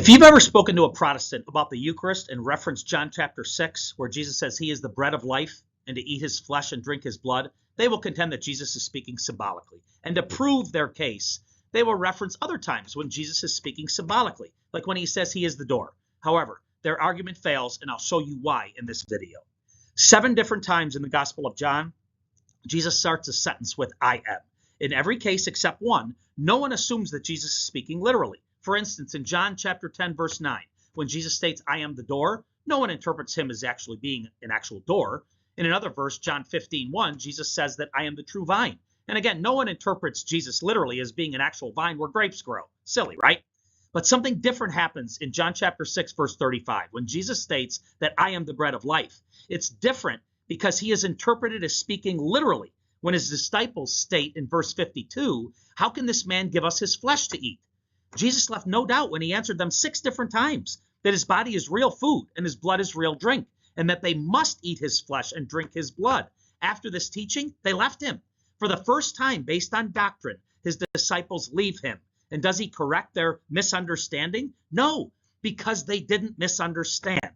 If you've ever spoken to a Protestant about the Eucharist and referenced John chapter 6, where Jesus says he is the bread of life and to eat his flesh and drink his blood, they will contend that Jesus is speaking symbolically. And to prove their case, they will reference other times when Jesus is speaking symbolically, like when he says he is the door. However, their argument fails, and I'll show you why in this video. 7 different times in the Gospel of John, Jesus starts a sentence with I am. In every case except one, no one assumes that Jesus is speaking literally. For instance, in John chapter 10, verse 9, when Jesus states, I am the door, no one interprets him as actually being an actual door. In another verse, John 15:1, Jesus says that I am the true vine. And again, no one interprets Jesus literally as being an actual vine where grapes grow. Silly, right? But something different happens in John chapter 6, verse 35, when Jesus states that I am the bread of life. It's different because he is interpreted as speaking literally. When his disciples state in verse 52, how can this man give us his flesh to eat? Jesus left no doubt when he answered them 6 different times that his body is real food and his blood is real drink, and that they must eat his flesh and drink his blood. After this teaching, they left him. For the first time, based on doctrine, his disciples leave him. And does he correct their misunderstanding? No, because they didn't misunderstand.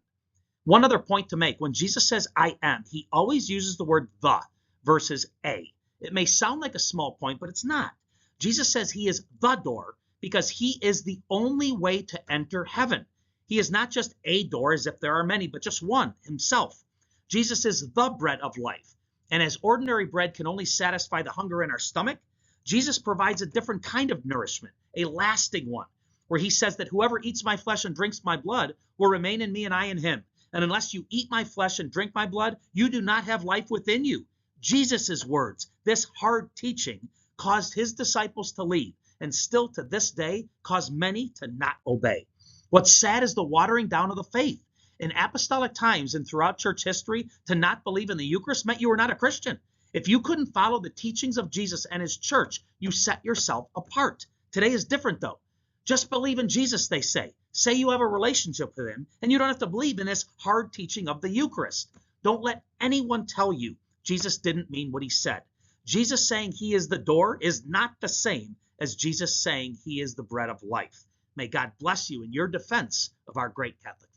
One other point to make, when Jesus says I am, he always uses the word the versus a. It may sound like a small point, but it's not. Jesus says he is the door because he is the only way to enter heaven. He is not just a door as if there are many, but just one, himself. Jesus is the bread of life. And as ordinary bread can only satisfy the hunger in our stomach, Jesus provides a different kind of nourishment, a lasting one, where he says that whoever eats my flesh and drinks my blood will remain in me and I in him. And unless you eat my flesh and drink my blood, you do not have life within you. Jesus' words, this hard teaching, caused his disciples to leave, and still to this day cause many to not obey. What's sad is the watering down of the faith. In apostolic times and throughout church history, to not believe in the Eucharist meant you were not a Christian. If you couldn't follow the teachings of Jesus and his church, you set yourself apart. Today is different though. Just believe in Jesus, they say. Say you have a relationship with him, and you don't have to believe in this hard teaching of the Eucharist. Don't let anyone tell you Jesus didn't mean what he said. Jesus saying he is the door is not the same as Jesus saying he is the bread of life. May God bless you in your defense of our great Catholic faith.